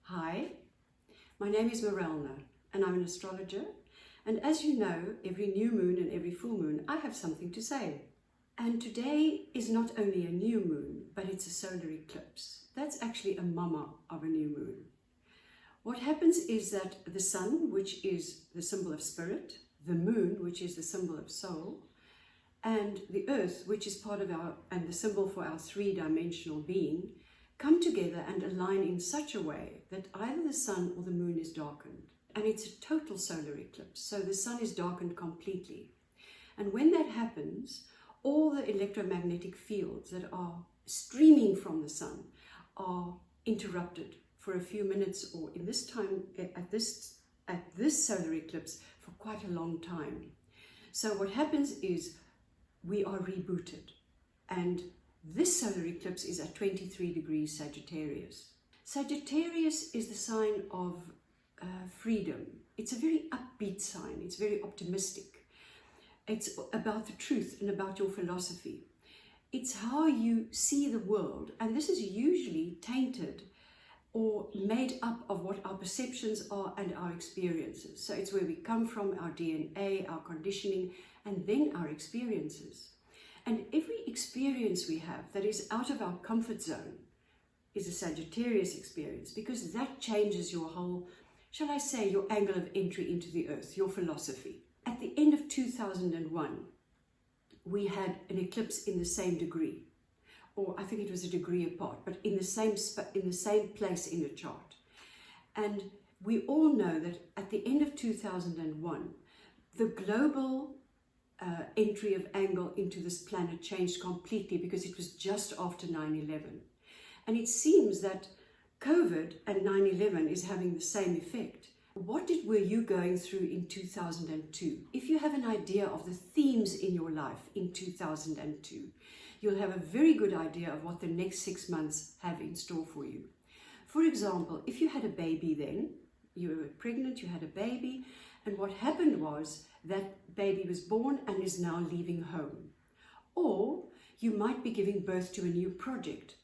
Hi, my name is Marelna and I'm an astrologer, and as you know, every new moon and every full moon I have something to say. And today is not only a new moon, but it's a solar eclipse. That's actually a mama of a new moon. What happens is that the sun, which is the symbol of spirit, the moon, which is the symbol of soul, and the earth, which is part of the symbol for our three-dimensional being, come together and align in such a way that either the sun or the moon is darkened. And it's a total solar eclipse, so the sun is darkened completely. And when that happens, all the electromagnetic fields that are streaming from the sun are interrupted for a few minutes, or in this time, at this solar eclipse, for quite a long time. So what happens is we are rebooted, and this solar eclipse is at 23 degrees Sagittarius. Sagittarius is the sign of freedom. It's a very upbeat sign. It's very optimistic. It's about the truth and about your philosophy. It's how you see the world, and this is usually tainted or made up of what our perceptions are and our experiences. So it's where we come from, our DNA, our conditioning, and then our experiences. And every experience we have that is out of our comfort zone is a Sagittarius experience, because that changes your whole, shall I say, your angle of entry into the earth, your philosophy. At the end of 2001, we had an eclipse in the same degree, or I think it was a degree apart, but in the same place in the chart. And we all know that at the end of 2001, the global entry of angle into this planet changed completely, because it was just after 9/11. And it seems that COVID and 9/11 is having the same effect. What were you going through in 2002? If you have an idea of the themes in your life in 2002, you'll have a very good idea of what the next 6 months have in store for you. For example, if you had a baby then, you were pregnant, you had a baby, and what happened was that baby was born and is now leaving home. Or you might be giving birth to a new project.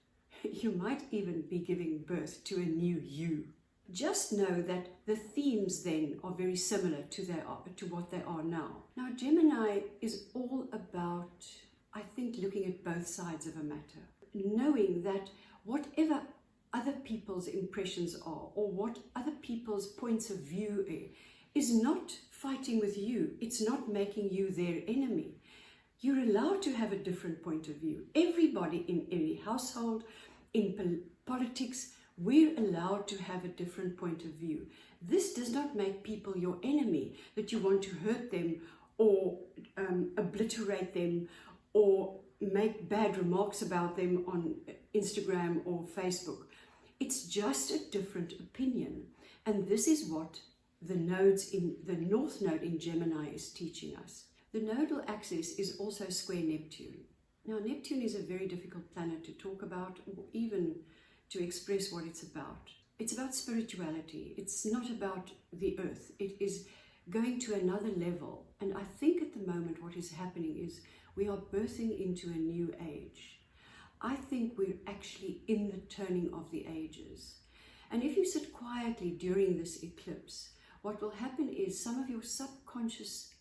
You might even be giving birth to a new you. Just know that the themes then are very similar to what they are now. Now, Gemini is all about, I think, looking at both sides of a matter. Knowing that whatever other people's impressions are, or what other people's points of view is not fighting with you. It's not making you their enemy. You're allowed to have a different point of view. Everybody in any household, in politics, we're allowed to have a different point of view. This does not make people your enemy, that you want to hurt them or obliterate them or make bad remarks about them on Instagram or Facebook. It's just a different opinion. And this is what the North Node in Gemini is teaching us. The nodal axis is also square Neptune. Now, Neptune is a very difficult planet to talk about, or even to express what it's about. It's about spirituality. It's not about the earth. It is going to another level. And I think at the moment what is happening is we are birthing into a new age. I think we're actually in the turning of the ages. And if you sit quietly during this eclipse, what will happen is some of your subconscious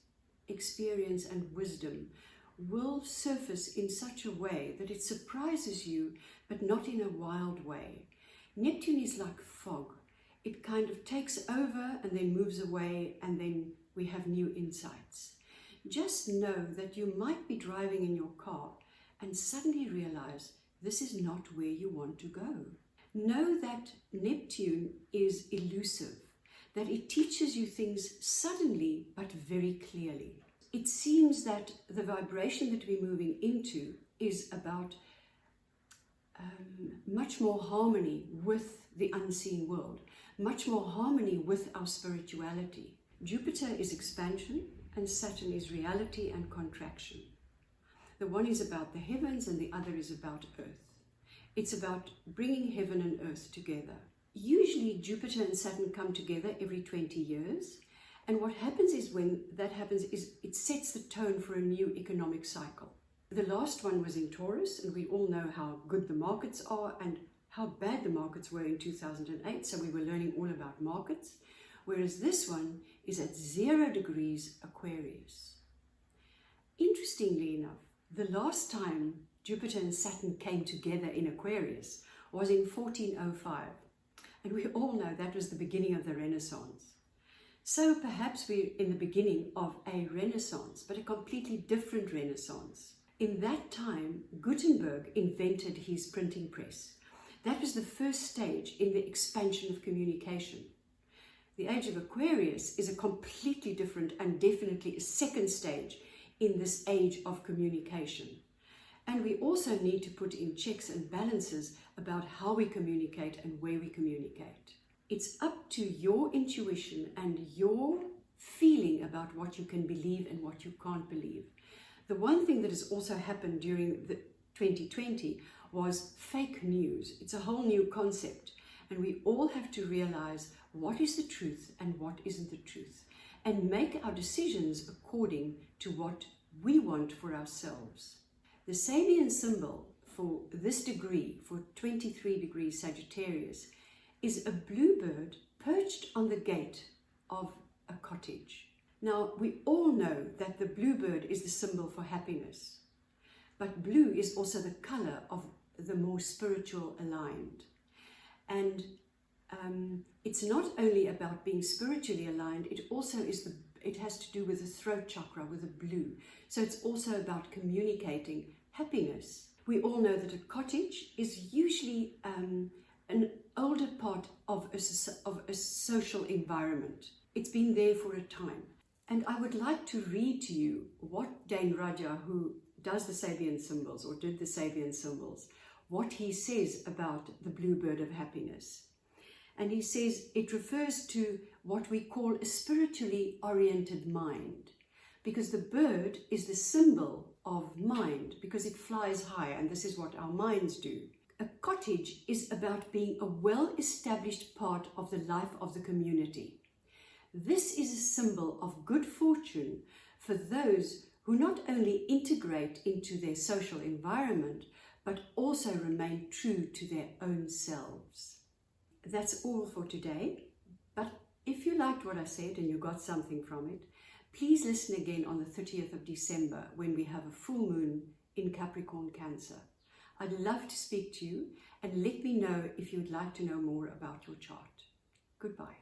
experience and wisdom will surface in such a way that it surprises you, but not in a wild way. Neptune is like fog. It kind of takes over and then moves away, and then we have new insights. Just know that you might be driving in your car and suddenly realize this is not where you want to go. Know that Neptune is elusive, that it teaches you things suddenly but very clearly. It seems that the vibration that we're moving into is about much more harmony with the unseen world, much more harmony with our spirituality. Jupiter is expansion and Saturn is reality and contraction. The one is about the heavens and the other is about earth. It's about bringing heaven and earth together. Usually Jupiter and Saturn come together every 20 years. And what happens is, when that happens, is it sets the tone for a new economic cycle. The last one was in Taurus, and we all know how good the markets are and how bad the markets were in 2008, so we were learning all about markets, whereas this one is at 0 degrees Aquarius. Interestingly enough, the last time Jupiter and Saturn came together in Aquarius was in 1405, and we all know that was the beginning of the Renaissance. So perhaps we're in the beginning of a Renaissance, but a completely different Renaissance. In that time, Gutenberg invented his printing press. That was the first stage in the expansion of communication. The age of Aquarius is a completely different and definitely a second stage in this age of communication. And we also need to put in checks and balances about how we communicate and where we communicate. It's up to your intuition and your feeling about what you can believe and what you can't believe. The one thing that has also happened during the 2020 was fake news. It's a whole new concept, and we all have to realize what is the truth and what isn't the truth, and make our decisions according to what we want for ourselves. The Sabian symbol for this degree, for 23 degrees Sagittarius, is a bluebird perched on the gate of a cottage. Now, we all know that the bluebird is the symbol for happiness, but blue is also the color of the more spiritual aligned. And it's not only about being spiritually aligned, it also is it has to do with the throat chakra, with the blue. So it's also about communicating happiness. We all know that a cottage is usually an older part of a social environment. It's been there for a time. And I would like to read to you what Dane Raja, who does the Sabian symbols, or did the Sabian symbols, what he says about the bluebird of happiness. And he says it refers to what we call a spiritually oriented mind, because the bird is the symbol of mind, because it flies high, and this is what our minds do. A cottage is about being a well-established part of the life of the community. This is a symbol of good fortune for those who not only integrate into their social environment, but also remain true to their own selves. That's all for today, but if you liked what I said and you got something from it, please listen again on the 30th of December when we have a full moon in Capricorn Cancer. I'd love to speak to you, and let me know if you'd like to know more about your chart. Goodbye.